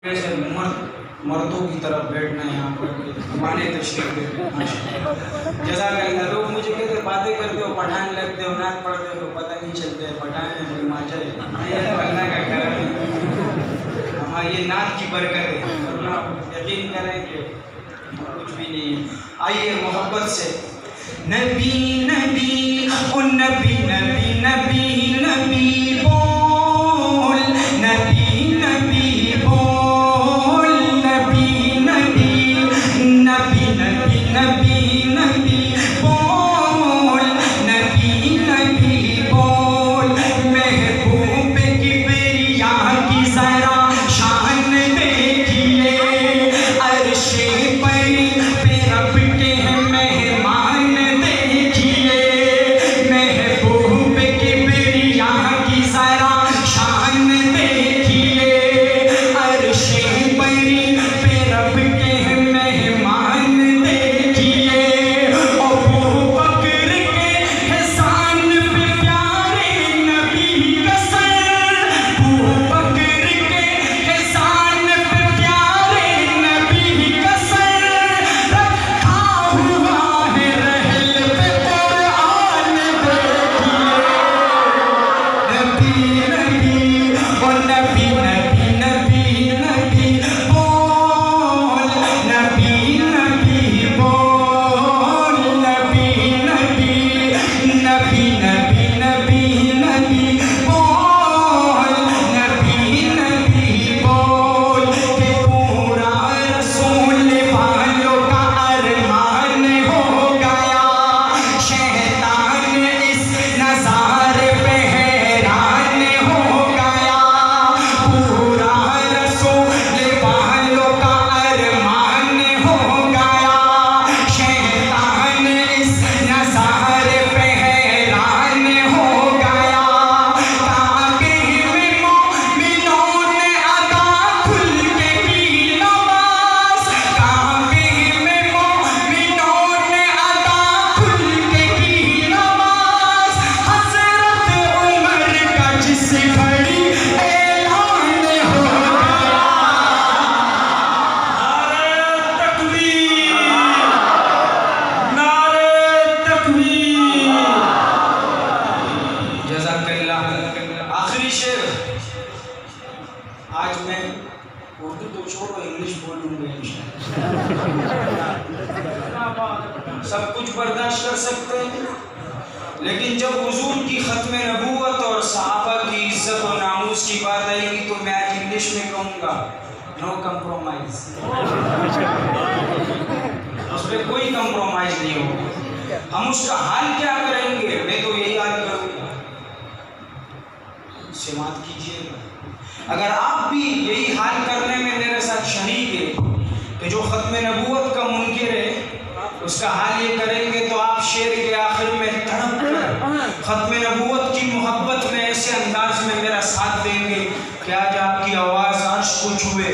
जैसे मर्दों की तरफ बैठना है यहाँ पर माने तशरीफ देते जज़ाकल्लाह। लोग मुझे कहते बातें करते हो पठान लगते हो नाक पढ़ते हो तो पता नहीं चलते है पठान है हिमाचल अल्लाह का करम है। हाँ ये नाक की बरकत है वरना यकीन करें कि कुछ भी नहीं है। आइए मोहब्बत से नबी नबी ओ नबी नबी नबी नबी बोल नबी नबी बोल नबी नबी नबी नबी नबी नबी बोल नबी नबी बोल महबूब की बेरिया की जरा शान देखिए अर्शे पर पे रब के मेहमान देखिए महबूब की बेरिया की जरा शान देखिए अर्शे पर पे रब के मेहमान देखिए अबू बकर के एहसान पे प्यारे नबी का सर अबू बकर के एहसान पे प्यारे नबी का सर रखा हुआ है रहल पे कुरान देखिए नबी नबी ओ नबी नबी नबी नबी बोल नबी नबी बोल नबी नबी नबी नबी नबी नबी बोल नबी नबी बोल के पूरा रसूल वालों का अरमान हो गया शैतान इस नज़ारे पे हैरान हो गया पूरा रसूल वालों का अरमान हो गया शैतान इस नज़ारे पे हैरान हो गया काबे में मोमिनों ने अदा खुल के की नमाज काबे में मोमिनों ने अदा खुल के की नमाज हज़रत उमर का जिस घड़ी ऐलान हो गया नारे तकबीर जज़ाकल्लाह। आखिरी शेर आज मैं उर्दू तो छोड़ो इंग्लिश बोलूंगा इंशाअल्लाह। सब कुछ बर्दाश्त कर सकते हैं लेकिन जब हुजूर की खत्म नबूवत और सहाबा की इज्जत और नामूस की बात आएगी तो मैं आज इंग्लिश में कहूँगा नो कंप्रोमाइज। उस पर कोई कंप्रोमाइज नहीं होगा। हम उसका हाल क्या करेंगे मैं तो यही याद करूँगा समात कीजिएगा। अगर आप भी यही हाल करने में मेरे साथ शरीक है कि जो खत्म नबूवत का मुनकिर है उसका हाल ये करेंगे तो आप शेर के आखिर में तड़प कर खत्म नबूवत की मोहब्बत में ऐसे अंदाज में मेरा साथ देंगे कि आज आपकी आवाज़ अर्श को छुए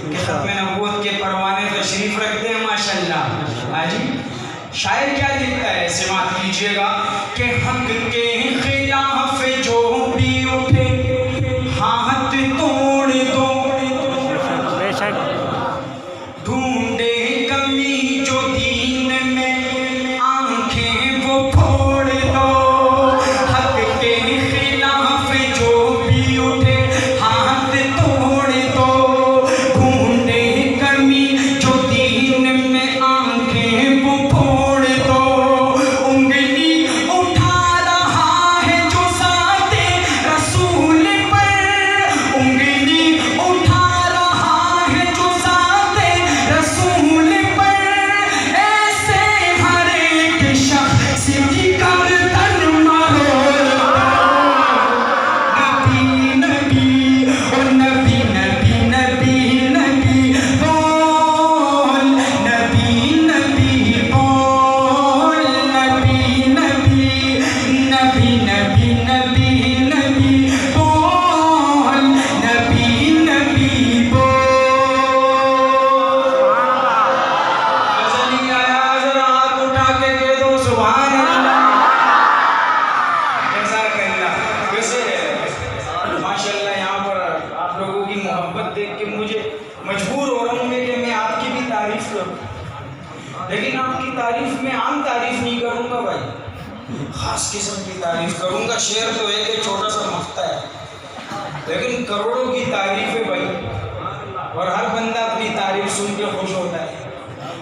कि खत्म नबूवत के परवाने तशरीफ रखते हैं माशाल्लाह। हाजी शायर क्या लिखता है समात कीजिएगा कि हक के खिलाफ जो भी उठे हाथ तोड़ दो ढूंढे कमी जो दीन में आंखें वो फोड़ दो हक के खिलाफ जो भी उठे हाथ तोड़ दो ढूंढे कमी जो दीन में आंखें वो फोड़ दो उंगली उठा रहा है जो साथे रसूल पर उंगली उठा रहा है जो साथे रसूल पर लेकिन आपकी तारीफ में आम तारीफ नहीं करूँगा भाई, खास किस्म की तारीफ करूँगा। शेर तो एक छोटा सा मफ्ता है, लेकिन करोड़ों की तारीफ है भाई, और हर बंदा अपनी तारीफ सुन के खुश होता है।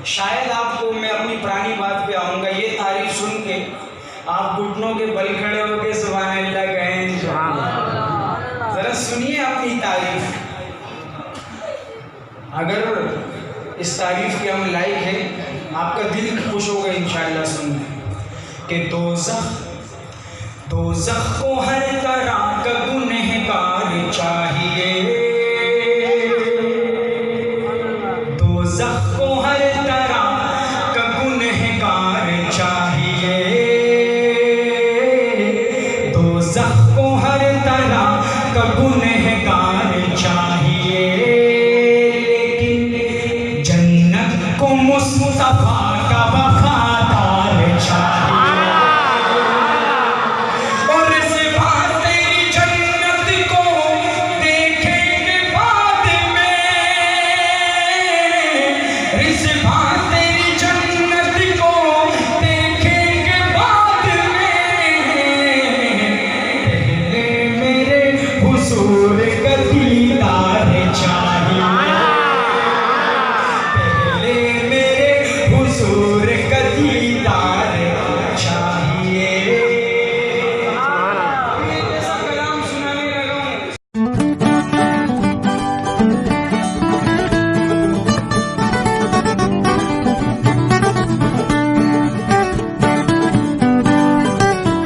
शायद आपको मैं अपनी पुरानी बात पे आऊँगा, ये तारीफ सुन के आप घुटनों के बल खड़े होकर सुभान अल्लाह कहें। जरा सुनिए अपनी तारीफ, अगर इस तारीफ के हम लायक हैं, आपका दिल खुश होगा इंशाअल्लाह सुनने कि दोज़ख को हर तरह का गुनहगार चाहिए, दोज़ख को हर तरह का गुनहगार चाहिए, दोज़ख को हर तरह का गुनहगार चाहिए, लेकिन जन्नत को मुस्तफा का वफा